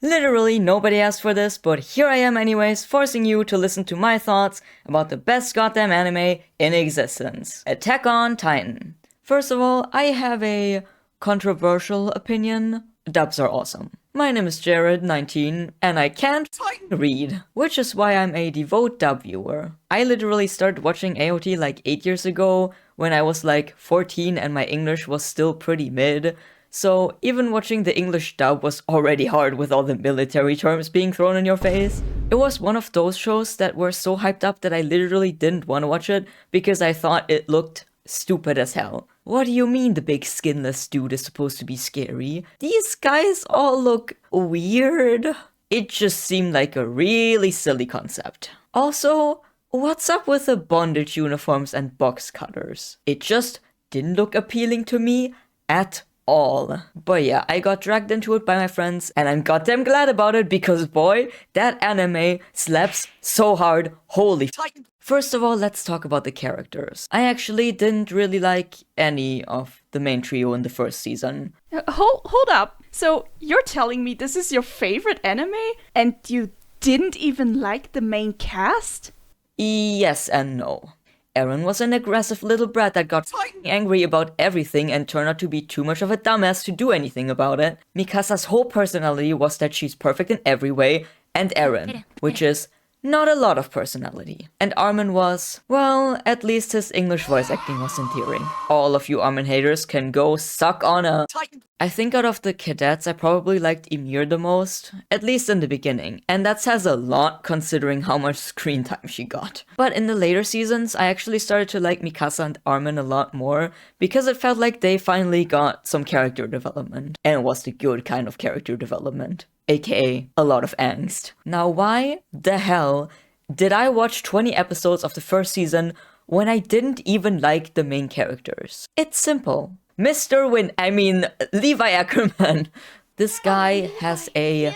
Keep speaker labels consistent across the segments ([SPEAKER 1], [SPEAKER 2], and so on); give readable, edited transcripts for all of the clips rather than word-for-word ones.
[SPEAKER 1] Literally nobody asked for this, but here I am anyways, forcing you to listen to my thoughts about the best goddamn anime in existence. Attack on Titan. First of all, I have a controversial opinion. Dubs are awesome. My name is Jared, 19, and I can't read, which is why I'm a devout dub viewer. I literally started watching AOT like 8 years ago, when I was like 14 and my English was still pretty mid, so even watching the English dub was already hard with all the military terms being thrown in your face. It was one of those shows that were so hyped up that I literally didn't want to watch it because I thought it looked stupid as hell. What do you mean the big skinless dude is supposed to be scary? These guys all look weird. It just seemed like a really silly concept. Also, what's up with the bondage uniforms and box cutters? It just didn't look appealing to me at all. But yeah, I got dragged into it by my friends and I'm goddamn glad about it because boy, that anime slaps so hard. Holy Titan. First of all, let's talk about the characters. I actually didn't really like any of the main trio in the first season.
[SPEAKER 2] Hold up. So you're telling me this is your favorite anime and you didn't even like the main cast?
[SPEAKER 1] Yes and no. Eren was an aggressive little brat that got angry about everything and turned out to be too much of a dumbass to do anything about it. Mikasa's whole personality was that she's perfect in every way, and Eren, which is not a lot of personality. And Armin was, well, at least his English voice acting was endearing. All of you Armin haters can go suck on a Titan. I think out of the cadets, I probably liked Ymir the most, at least in the beginning, and that says a lot considering how much screen time she got. But in the later seasons, I actually started to like Mikasa and Armin a lot more, because it felt like they finally got some character development, and it was the good kind of character development, aka a lot of angst. Now why the hell did I watch 20 episodes of the first season when I didn't even like the main characters? It's simple. Levi Ackerman. This guy has a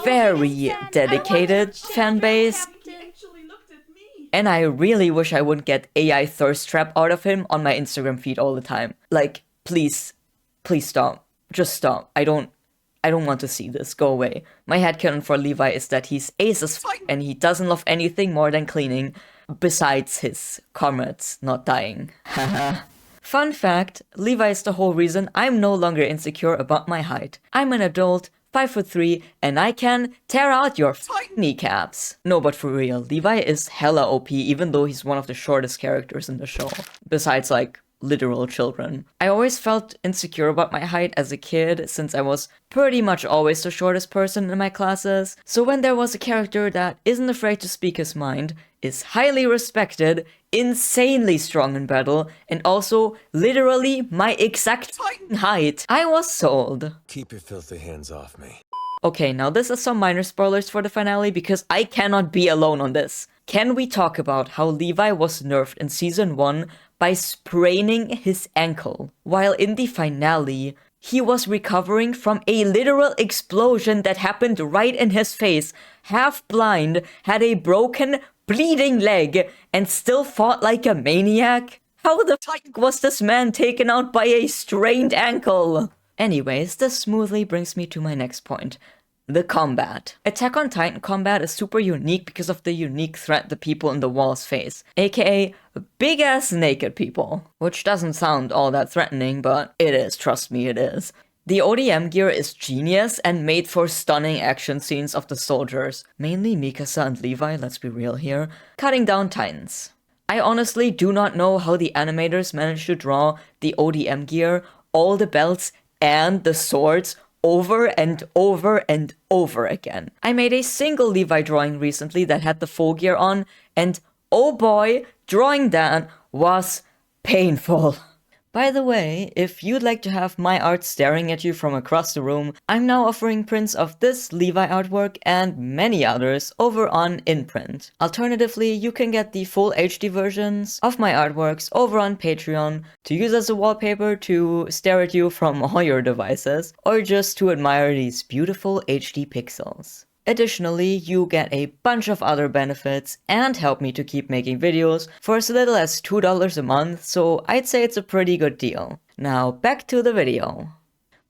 [SPEAKER 1] very dedicated fan base, and I really wish I wouldn't get AI thirst trap out of him on my Instagram feed all the time. Like, please stop. Just stop. I don't want to see this. Go away. My headcanon for Levi is that he's ace as fuck and he doesn't love anything more than cleaning, besides his comrades not dying. Haha. Fun fact, Levi is the whole reason I'm no longer insecure about my height. I'm an adult, 5'3", and I can tear out your kneecaps. No, but for real, Levi is hella OP even though he's one of the shortest characters in the show. Besides, like, literal children. I always felt insecure about my height as a kid since I was pretty much always the shortest person in my classes. So when there was a character that isn't afraid to speak his mind, is highly respected, insanely strong in battle, and also literally my exact height, I was sold.
[SPEAKER 3] Keep your filthy hands off me.
[SPEAKER 1] Okay, now this is some minor spoilers for the finale because I cannot be alone on this. Can we talk about how Levi was nerfed in season 1 by spraining his ankle, while in the finale, he was recovering from a literal explosion that happened right in his face, half blind, had a broken, bleeding leg, and still fought like a maniac? How the fuck was this man taken out by a strained ankle? Anyways, this smoothly brings me to my next point. The combat. Attack on Titan combat is super unique because of the unique threat the people in the walls face, aka big-ass naked people. Which doesn't sound all that threatening, but it is, trust me, it is. The ODM gear is genius and made for stunning action scenes of the soldiers, mainly Mikasa and Levi, let's be real here, cutting down Titans. I honestly do not know how the animators managed to draw the ODM gear, all the belts, and the swords over and over and over again. I made a single Levi drawing recently that had the full gear on, and oh boy, drawing that was painful. By the way, if you'd like to have my art staring at you from across the room, I'm now offering prints of this Levi artwork and many others over on InPrint. Alternatively, you can get the full HD versions of my artworks over on Patreon to use as a wallpaper to stare at you from all your devices, or just to admire these beautiful HD pixels. Additionally, you get a bunch of other benefits and help me to keep making videos for as little as $2 a month, so I'd say it's a pretty good deal. Now back to the video.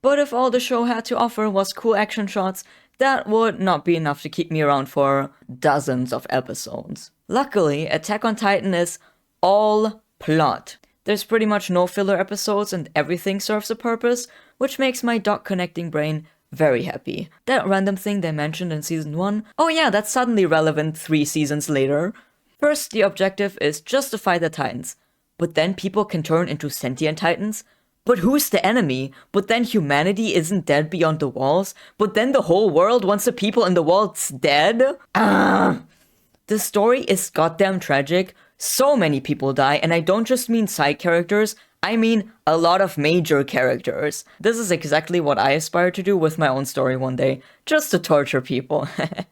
[SPEAKER 1] But if all the show had to offer was cool action shots, that would not be enough to keep me around for dozens of episodes. Luckily, Attack on Titan is all plot. There's pretty much no filler episodes and everything serves a purpose, which makes my dot connecting brain very happy. That random thing they mentioned in season 1, oh yeah, that's suddenly relevant 3 seasons later. First, the objective is just to fight the Titans, but then people can turn into sentient Titans. But who's the enemy? But then humanity isn't dead beyond the walls? But then the whole world, once the people in the world's dead? The story is goddamn tragic. So many people die, and I don't just mean side characters, I mean a lot of major characters. This is exactly what I aspire to do with my own story one day, just to torture people.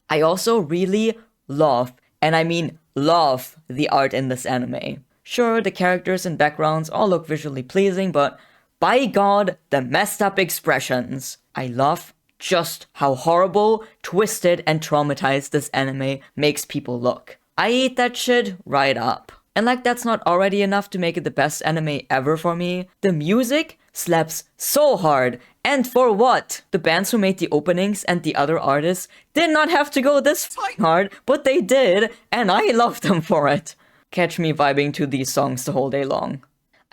[SPEAKER 1] I also really love, and I mean love, the art in this anime. Sure, the characters and backgrounds all look visually pleasing, but by God, the messed up expressions. I love just how horrible, twisted, and traumatized this anime makes people look. I eat that shit right up. And like that's not already enough to make it the best anime ever for me, the music slaps so hard. And for what? The bands who made the openings and the other artists did not have to go this hard, but they did, and I love them for it. Catch me vibing to these songs the whole day long.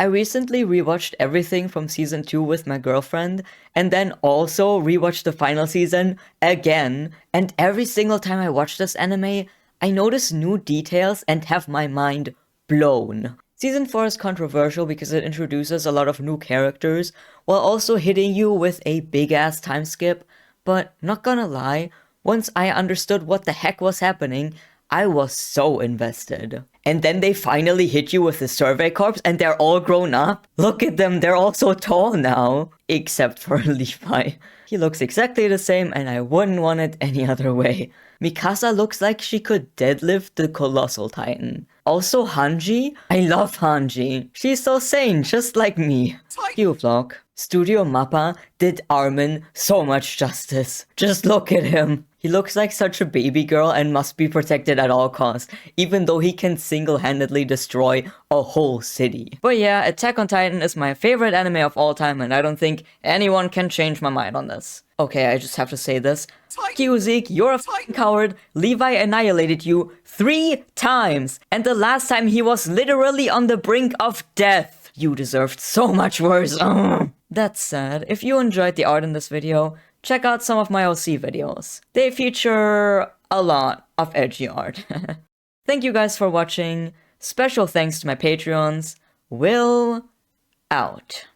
[SPEAKER 1] I recently rewatched everything from season 2 with my girlfriend, and then also rewatched the final season again, and every single time I watch this anime, I notice new details and have my mind blown. Season 4 is controversial because it introduces a lot of new characters, while also hitting you with a big-ass time skip, but not gonna lie, once I understood what the heck was happening, I was so invested. And then they finally hit you with the Survey Corps and they're all grown up. Look at them, they're all so tall now. Except for Levi. He looks exactly the same and I wouldn't want it any other way. Mikasa looks like she could deadlift the Colossal Titan. Also Hanji? I love Hanji. She's so sane, just like me. You vlog. Studio Mappa did Armin so much justice. Just look at him. He looks like such a baby girl and must be protected at all costs, even though he can single-handedly destroy a whole city. But yeah, Attack on Titan is my favorite anime of all time and I don't think anyone can change my mind on this. Okay, I just have to say this. Fuck you, Zeke, you're a fucking coward. Levi annihilated you 3 times, and the last time he was literally on the brink of death. You deserved so much worse. That said, if you enjoyed the art in this video, check out some of my OC videos. They feature a lot of edgy art. Thank you guys for watching. Special thanks to my Patreons. Will out.